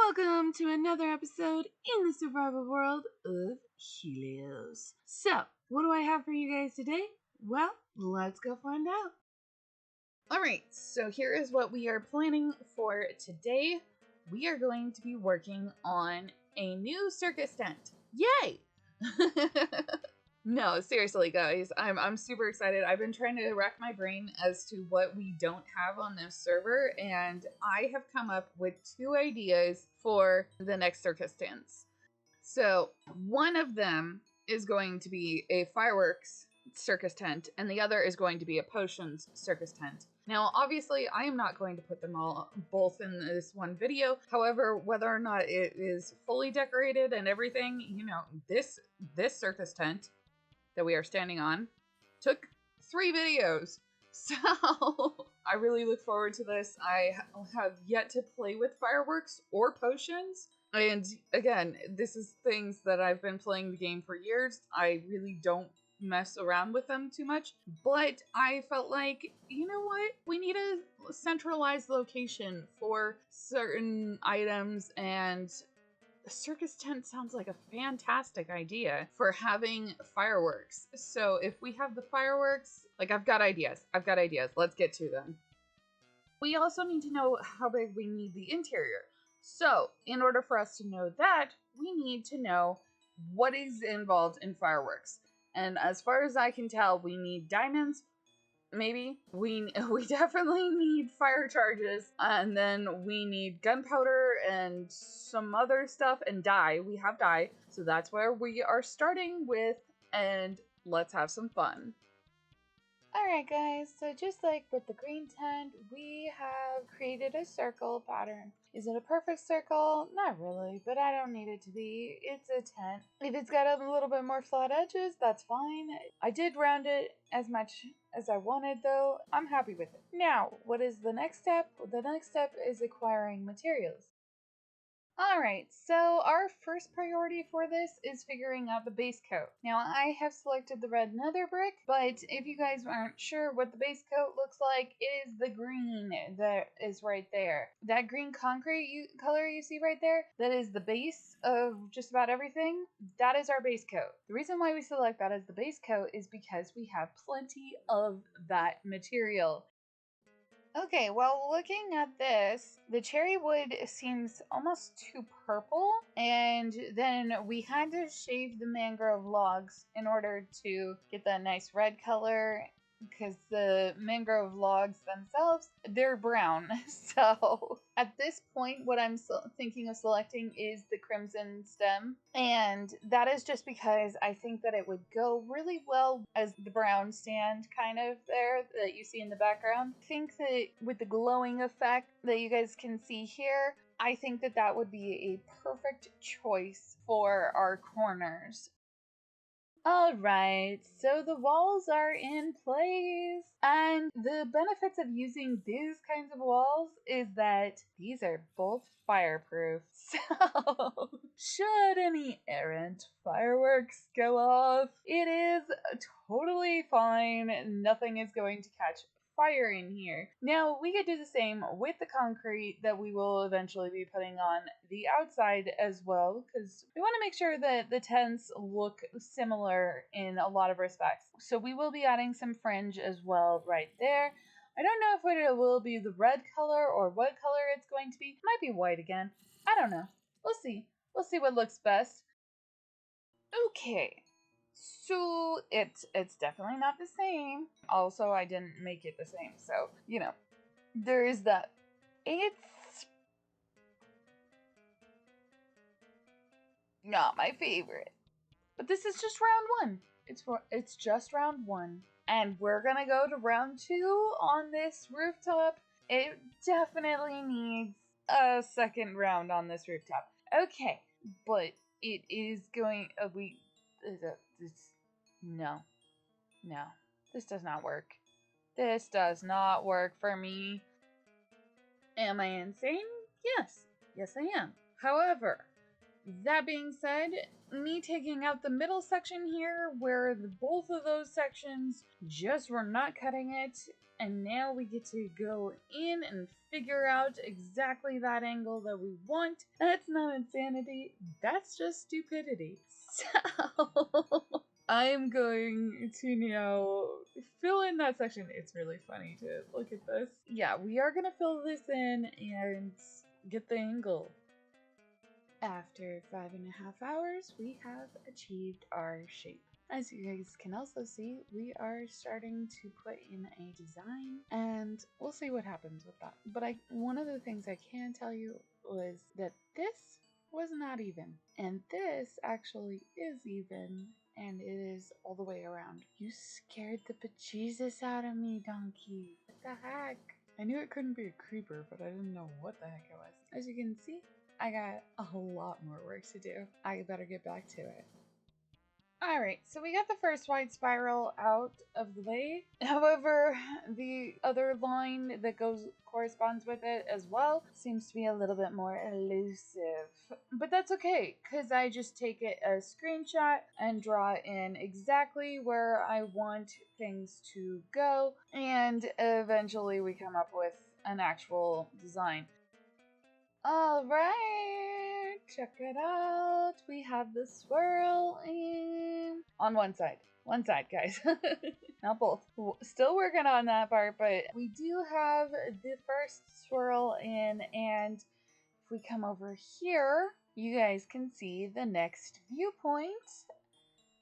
Welcome to another episode in the survival world of Helios. So, what do I have for you guys today? Well, let's go find out. Alright, so here is what we are planning for today. We are going to be working on a new circus tent. Yay! No, seriously, guys, I'm super excited. I've been trying to rack my brain as to what we don't have on this server, and I have come up with 2 ideas for the next circus tents. So, one of them is going to be a fireworks circus tent, and the other is going to be a potions circus tent. Now, obviously, I am not going to put them all both in this one video. However, whether or not it is fully decorated and everything, you know, this circus tent that we are standing on took 3 videos. So I really look forward to this. I have yet to play with fireworks or potions. And again, this is things that I've been playing the game for years. I really don't mess around with them too much, but I felt like, you know what? We need a centralized location for certain items, and the circus tent sounds like a fantastic idea for having fireworks. So if we have the fireworks, like I've got ideas. Let's get to them. We also need to know how big we need the interior. So in order for us to know that, we need to know what is involved in fireworks. And as far as I can tell, we need diamonds. Maybe we definitely need fire charges, and then we need gunpowder and some other stuff, and dye. We have dye, so that's where we are starting with, and let's have some fun. Alright guys, so just like with the green tent, we have created a circle pattern. Is it a perfect circle? Not really, but I don't need it to be. It's a tent. If it's got a little bit more flat edges, that's fine. I did round it as much as I wanted though. I'm happy with it. Now, what is the next step? The next step is acquiring materials. Alright, so our first priority for this is figuring out the base coat. Now, I have selected the red nether brick, but if you guys aren't sure what the base coat looks like, it is the green that is right there. That green concrete color you see right there, that is the base of just about everything. That is our base coat. The reason why we select that as the base coat is because we have plenty of that material. Okay, well, looking at this, the cherry wood seems almost too purple, and then we had to shave the mangrove logs in order to get that nice red color, because the mangrove logs themselves, they're brown. So at this point, what I'm thinking of selecting is the crimson stem, and that is just because I think that it would go really well as the brown stand kind of there that you see in the background. I think that with the glowing effect that you guys can see here, I think that that would be a perfect choice for our corners. Alright, so the walls are in place, and the benefits of using these kinds of walls is that these are both fireproof. So, should any errant fireworks go off, it is totally fine. Nothing is going to catch fire in here. Now, we could do the same with the concrete that we will eventually be putting on the outside as well, because we want to make sure that the tents look similar in a lot of respects. So we will be adding some fringe as well right there. I don't know if it will be the red color or what color it's going to be. It might be white again. I don't know. We'll see. We'll see what looks best. Okay. So it's definitely not the same. Also, I didn't make it the same, so, you know, there is that. It's not my favorite. But this is just round 1. It's just round 1. And we're gonna go to round 2 on this rooftop. It definitely needs a second round on this rooftop. Okay, but it is going, no, this does not work. This does not work for me. Am I insane? Yes, I am. However, That being said, me taking out the middle section here where both of those sections just were not cutting it, and now we get to go in and figure out exactly that angle that we want. That's not insanity, that's just stupidity. So I'm going to now fill in that section. It's really funny to look at this. Yeah, we are gonna fill this in and get the angle. After 5.5 hours, we have achieved our shape. As you guys can also see, we are starting to put in a design, and we'll see what happens with that. But one of the things I can tell you was that this was not even, and this actually is even, and it is all the way around. You scared the bejesus out of me, donkey. What the heck? I knew it couldn't be a creeper, but I didn't know what the heck it was. As you can see, I got a lot more work to do. I better get back to it. Alright, so we got the first white spiral out of the way. However, the other line that corresponds with it as well seems to be a little bit more elusive. But that's okay, because I just take it a screenshot and draw in exactly where I want things to go, and eventually we come up with an actual design. Alright, check it out. We have the swirl in on one side, guys. Not both. Still working on that part, but we do have the first swirl in, and if we come over here, you guys can see the next viewpoint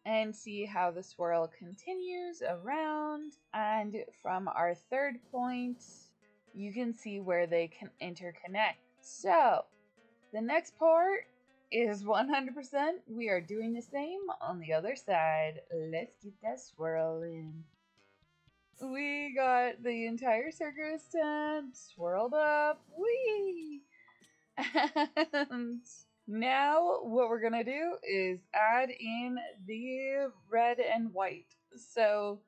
and see how the swirl continues around, and from our third point, you can see where they can interconnect. So, the next part is 100%. We are doing the same on the other side. Let's get that swirl in. We got the entire circus tent swirled up. Whee! And now what we're gonna do is add in the red and white. So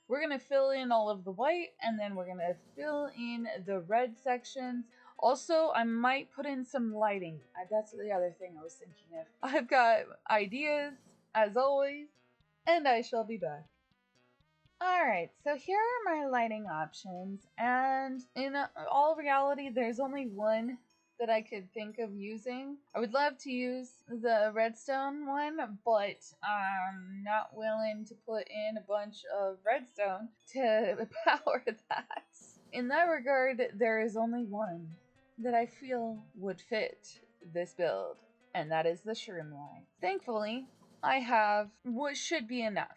we're gonna fill in all of the white, and then we're gonna fill in the red sections. Also, I might put in some lighting. That's the other thing I was thinking of. I've got ideas, as always, and I shall be back. Alright, so here are my lighting options, and in all reality, there's only one that I could think of using. I would love to use the redstone one, but I'm not willing to put in a bunch of redstone to power that. In that regard, there is only one that I feel would fit this build, and that is the shroom line. Thankfully, I have what should be enough.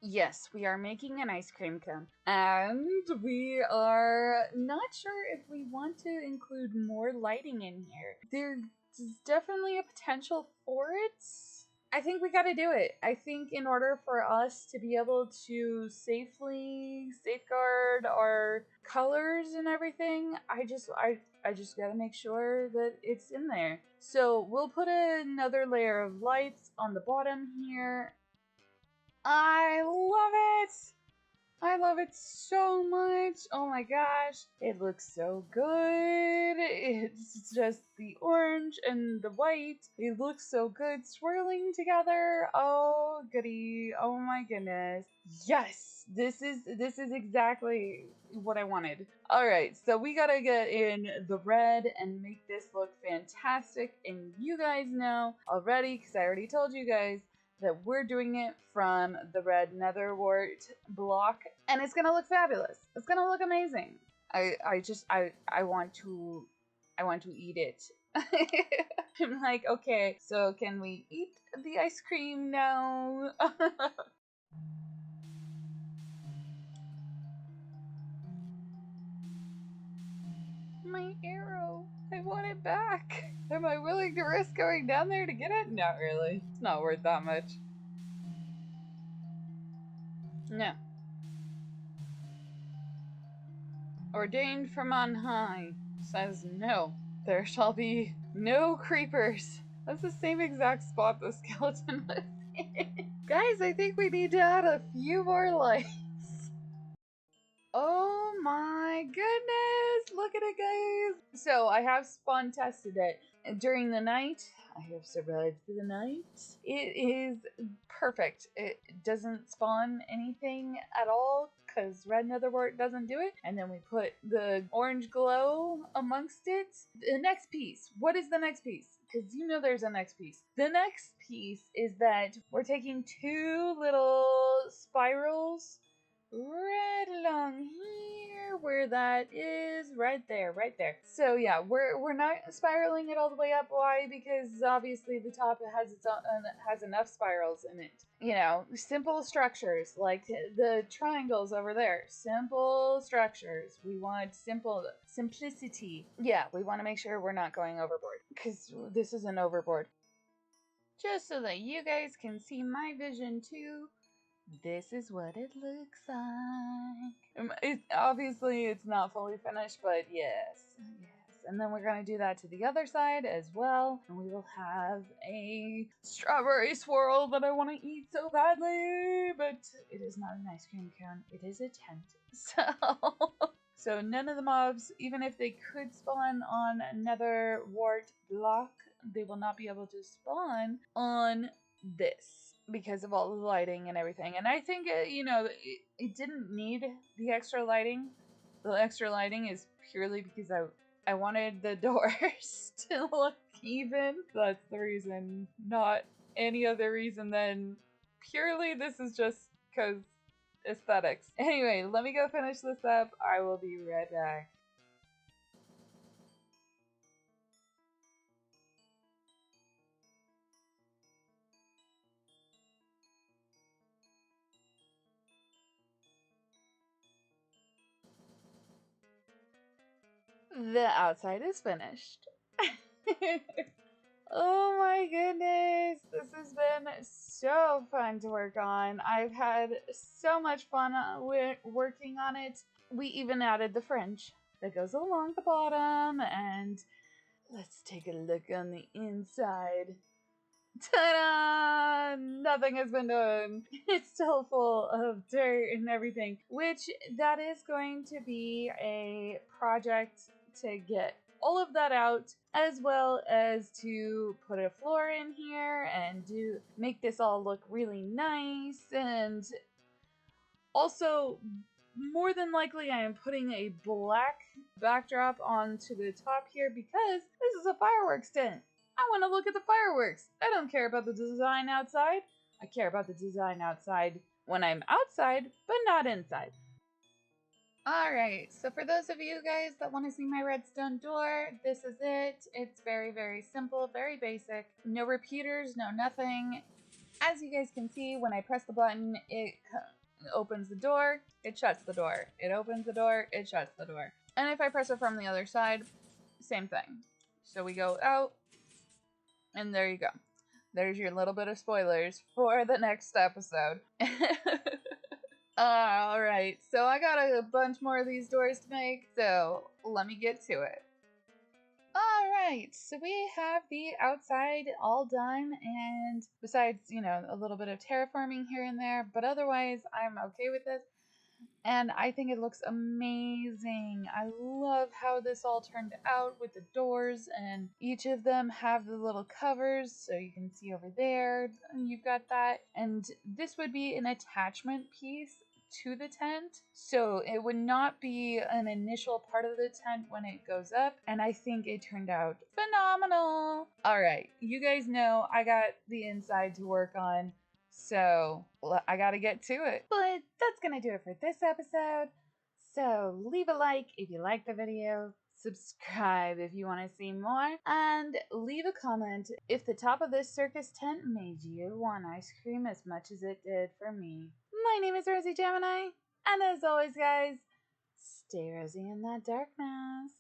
Yes, we are making an ice cream cone, and we are not sure if we want to include more lighting in here. There's definitely a potential for it. I think we gotta do it. I think in order for us to be able to safely safeguard our colors and everything, I just gotta make sure that it's in there. So we'll put another layer of lights on the bottom here. I love it! I love it so much. Oh my gosh. It looks so good. It's just the orange and the white. It looks so good swirling together. Oh goody. Oh my goodness. Yes. This is exactly what I wanted. Alright, so we gotta get in the red and make this look fantastic. And you guys know already, because I already told you guys, that we're doing it from the red nether wart block, and it's gonna look fabulous. It's gonna look amazing. I want to eat it. I'm like, okay, so can we eat the ice cream now? My arrow. I want it back. Am I willing to risk going down there to get it? Not really. It's not worth that much. No. Ordained from on high says no. There shall be no creepers. That's the same exact spot the skeleton was in. Guys, I think we need to add a few more lights. Oh my my goodness. Look at it, guys. So I have spawn tested it during the night. I have survived the night. It is perfect. It doesn't spawn anything at all because red netherwort doesn't do it. And then we put the orange glow amongst it. The next piece. What is the next piece? Because you know there's a next piece. The next piece is that we're taking two little spirals right along here where that is, right there. So yeah, we're not spiraling it all the way up. Why? Because obviously the top has enough spirals in it. You know, simple structures like the triangles over there. Simple structures. We want simplicity. Yeah, we want to make sure we're not going overboard because this is an overboard. Just so that you guys can see my vision too. This is what it looks like. Obviously, it's not fully finished, but yes. And then we're going to do that to the other side as well. And we will have a strawberry swirl that I want to eat so badly. But it is not an ice cream cone. It is a tent. So none of the mobs, even if they could spawn on another wart block, they will not be able to spawn on this because of all the lighting and everything. And I think, it didn't need the extra lighting. The extra lighting is purely because I wanted the doors to look even. That's the reason, not any other reason than purely this is just because aesthetics. Anyway, let me go finish this up. I will be right back. The outside is finished. Oh my goodness, this has been so fun to work on. I've had so much fun working on it. We even added the fringe that goes along the bottom, and let's take a look on the inside. Ta-da! Nothing has been done. It's still full of dirt and everything, which that is going to be a project to get all of that out, as well as to put a floor in here and make this all look really nice. And also, more than likely, I am putting a black backdrop onto the top here because this is a fireworks tent. I want to look at the fireworks. I don't care about the design outside. I care about the design outside when I'm outside, but not inside. Alright, so for those of you guys that want to see my redstone door, this is it. It's very, very simple, very basic. No repeaters, no nothing. As you guys can see, when I press the button, it opens the door, it shuts the door. It opens the door, it shuts the door. And if I press it from the other side, same thing. So we go out, and there you go. There's your little bit of spoilers for the next episode. Alright, so I got a bunch more of these doors to make, so let me get to it. Alright, so we have the outside all done, and besides, a little bit of terraforming here and there, but otherwise I'm okay with this. And I think it looks amazing. I love how this all turned out with the doors, and each of them have the little covers, so you can see over there, and you've got that. And this would be an attachment piece to the tent, so it would not be an initial part of the tent when it goes up, and I think it turned out phenomenal. Alright, you guys know I got the inside to work on, so I gotta get to it. But that's gonna do it for this episode. So leave a like if you like the video, subscribe if you want to see more, and leave a comment if the top of this circus tent made you want ice cream as much as it did for me. My name is Rosie Gemini, and as always guys, stay rosy in that darkness.